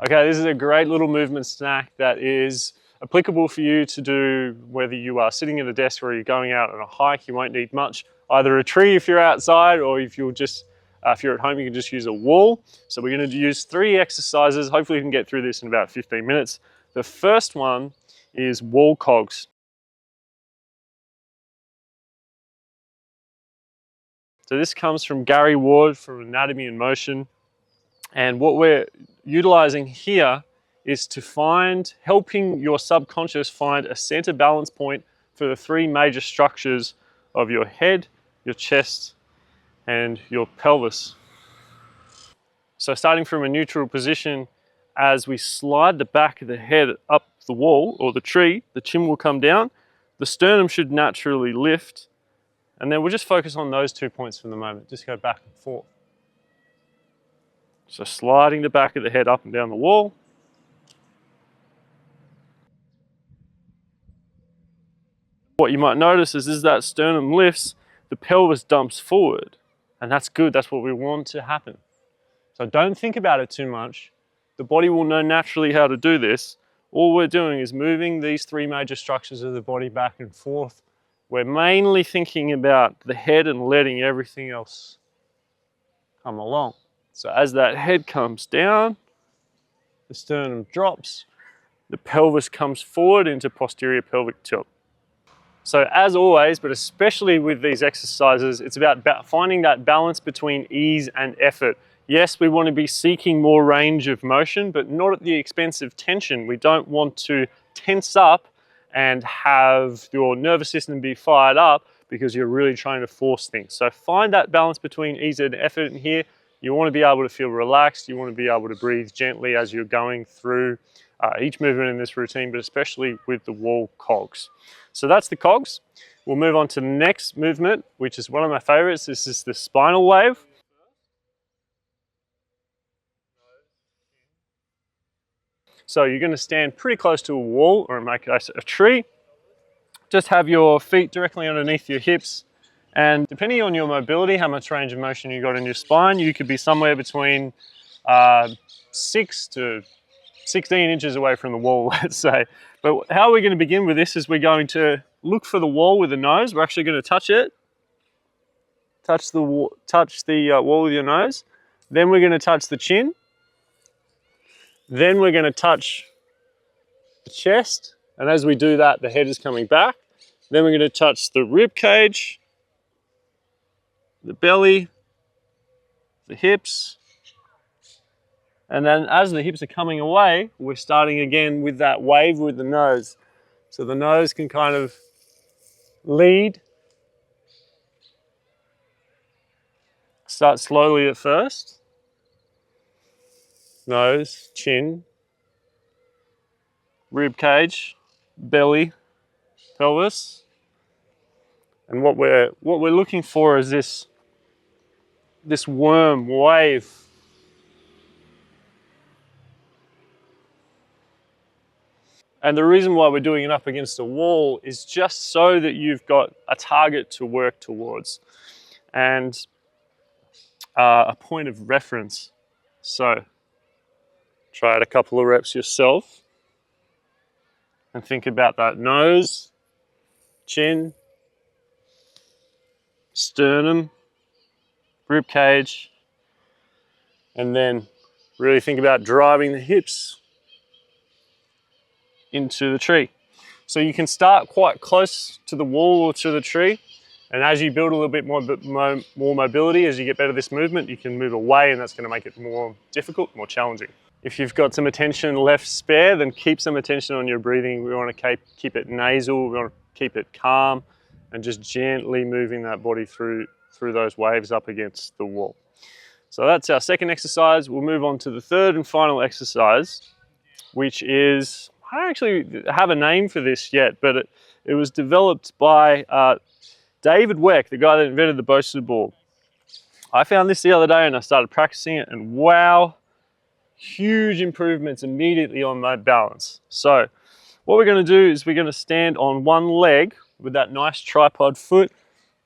Okay, this is a great little movement snack that is applicable for you to do whether you are sitting at a desk or you're going out on a hike. You won't need much, either a tree if you're outside, or if you're at home, you can just use a wall. So we're going to use 3 exercises. Hopefully we can get through this in about 15 minutes. The first one is wall cogs. So this comes from Gary Ward from Anatomy in Motion. And what we're utilizing here is to helping your subconscious find a center balance point for the 3 major structures of your head, your chest, and your pelvis. So starting from a neutral position, as we slide the back of the head up the wall or the tree, the chin will come down, the sternum should naturally lift, and then we'll just focus on those 2 points for the moment. Just go back and forth. So sliding the back of the head up and down the wall. What you might notice is as that sternum lifts, the pelvis dumps forward. And that's good, that's what we want to happen. So don't think about it too much. The body will know naturally how to do this. All we're doing is moving these 3 major structures of the body back and forth. We're mainly thinking about the head and letting everything else come along. So as that head comes down, the sternum drops, the pelvis comes forward into posterior pelvic tilt. So as always, but especially with these exercises, it's about finding that balance between ease and effort. Yes, we want to be seeking more range of motion, but not at the expense of tension. We don't want to tense up and have your nervous system be fired up because you're really trying to force things. So find that balance between ease and effort in here. You want to be able to feel relaxed. You want to be able to breathe gently as you're going through each movement in this routine, but especially with the wall cogs. So that's the cogs. We'll move on to the next movement, which is one of my favorites. This is the spinal wave. So you're going to stand pretty close to a wall, or in my case, a tree. Just have your feet directly underneath your hips. And depending on your mobility, how much range of motion you got in your spine, you could be somewhere between 6 to 16 inches away from the wall, let's say. But how we're going to begin with this is we're going to look for the wall with the nose. We're actually going to touch it. Touch the wall with your nose. Then we're going to touch the chin. Then we're going to touch the chest. And as we do that, the head is coming back. Then we're going to touch the rib cage, the belly, the hips. And then as the hips are coming away, we're starting again with that wave with the nose. So the nose can kind of lead. Start slowly at first. Nose, chin, rib cage, belly, pelvis. And what we're looking for is this worm wave. And the reason why we're doing it up against a wall is just so that you've got a target to work towards and a point of reference. So try it a couple of reps yourself and think about that nose, chin, sternum, rib cage, and then really think about driving the hips into the tree. So you can start quite close to the wall or to the tree, and as you build a little bit more mobility, as you get better at this movement, you can move away, and that's going to make it more difficult, more challenging. If you've got some attention left spare, then keep some attention on your breathing. We want to keep it nasal, we want to keep it calm, and just gently moving that body through those waves up against the wall. So that's our second exercise. We'll move on to the third and final exercise, which is, I don't actually have a name for this yet, but it was developed by David Weck, the guy that invented the Bosu ball. I found this the other day and I started practicing it, and wow, huge improvements immediately on my balance. So what we're going to do is we're going to stand on one leg with that nice tripod foot,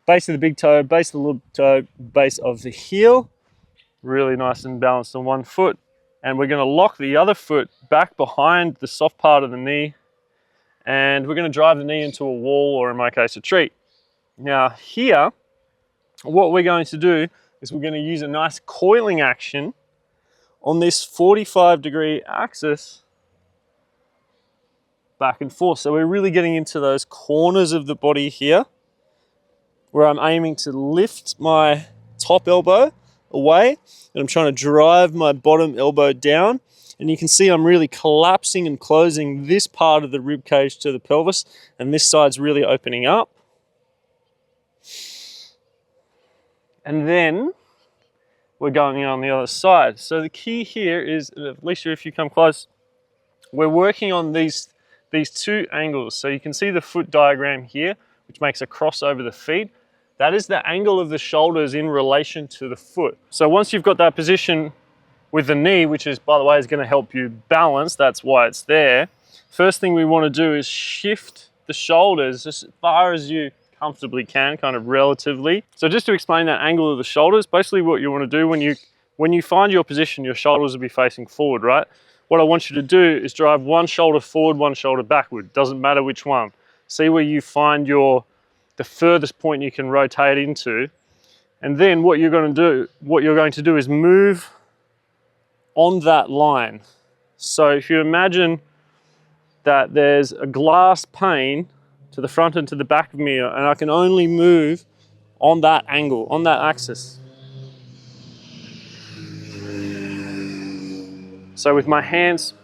base of the big toe, base of the little toe, base of the heel, really nice and balanced on one foot. And we're going to lock the other foot back behind the soft part of the knee, and we're going to drive the knee into a wall, or in my case, a tree. Now here, what we're going to do is we're going to use a nice coiling action on this 45-degree axis back and forth. So we're really getting into those corners of the body here, where I'm aiming to lift my top elbow away, and I'm trying to drive my bottom elbow down. And you can see I'm really collapsing and closing this part of the rib cage to the pelvis, and this side's really opening up. And then we're going on the other side. So the key here is, Alicia, if you come close, we're working on these two angles. So you can see the foot diagram here, which makes a cross over the feet. That is the angle of the shoulders in relation to the foot. So once you've got that position with the knee, which is, by the way, is going to help you balance, that's why it's there. First thing we want to do is shift the shoulders as far as you comfortably can, kind of relatively. So just to explain that angle of the shoulders, basically what you want to do when you find your position, your shoulders will be facing forward, right? What I want you to do is drive one shoulder forward, one shoulder backward. Doesn't matter which one. See where you find the furthest point you can rotate into. And then what you're going to do is move on that line. So if you imagine that there's a glass pane to the front and to the back of me, and I can only move on that angle, on that axis. So with my hands,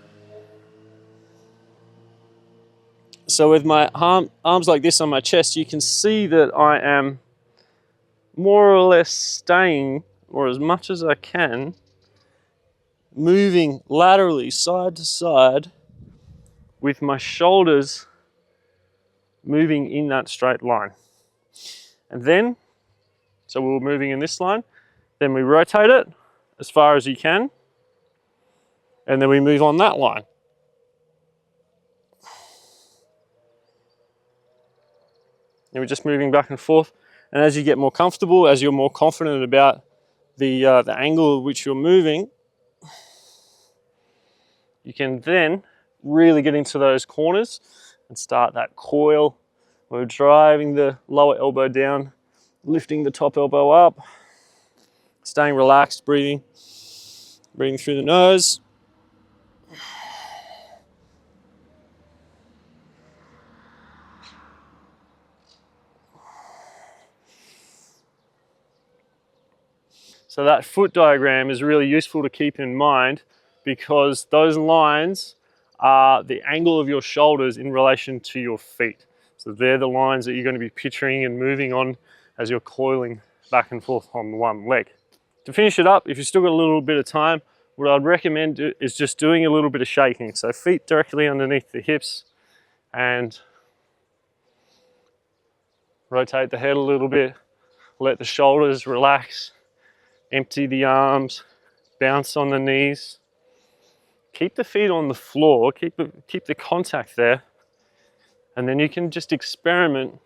with my arms like this on my chest, you can see that I am more or less staying, or as much as I can, moving laterally side to side with my shoulders moving in that straight line. And then, so we're moving in this line, then we rotate it as far as you can, and then we move on that line. And we're just moving back and forth. And as you get more comfortable, as you're more confident about the angle at which you're moving, you can then really get into those corners and start that coil. We're driving the lower elbow down, lifting the top elbow up, staying relaxed, breathing through the nose. So that foot diagram is really useful to keep in mind, because those lines are the angle of your shoulders in relation to your feet. So they're the lines that you're going to be picturing and moving on as you're coiling back and forth on one leg. To finish it up, if you've still got a little bit of time, what I'd recommend is just doing a little bit of shaking. So feet directly underneath the hips, and rotate the head a little bit, let the shoulders relax, empty the arms, bounce on the knees. Keep the feet on the floor, keep the contact there, and then you can just experiment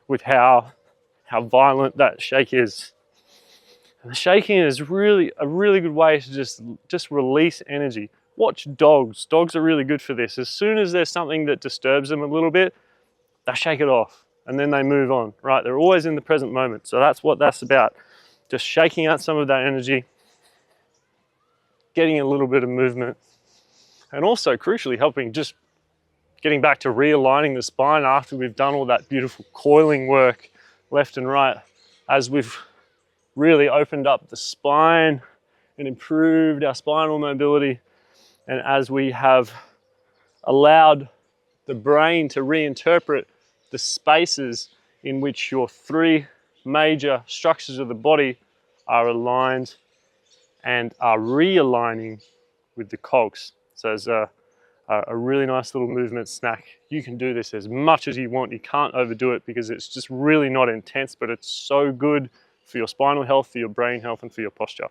with how violent that shake is. And the shaking is really a really good way to just release energy. Watch dogs. Dogs are really good for this. As soon as there's something that disturbs them a little bit, they shake it off and then they move on, right? They're always in the present moment. So that's what that's about. Just shaking out some of that energy, getting a little bit of movement, and also crucially helping just getting back to realigning the spine after we've done all that beautiful coiling work left and right, as we've really opened up the spine and improved our spinal mobility, and as we have allowed the brain to reinterpret the spaces in which your three major structures of the body are aligned and are realigning with the cogs. So it's a really nice little movement snack. You can do this as much as you want. You can't overdo it because it's just really not intense, but it's so good for your spinal health, for your brain health, and for your posture.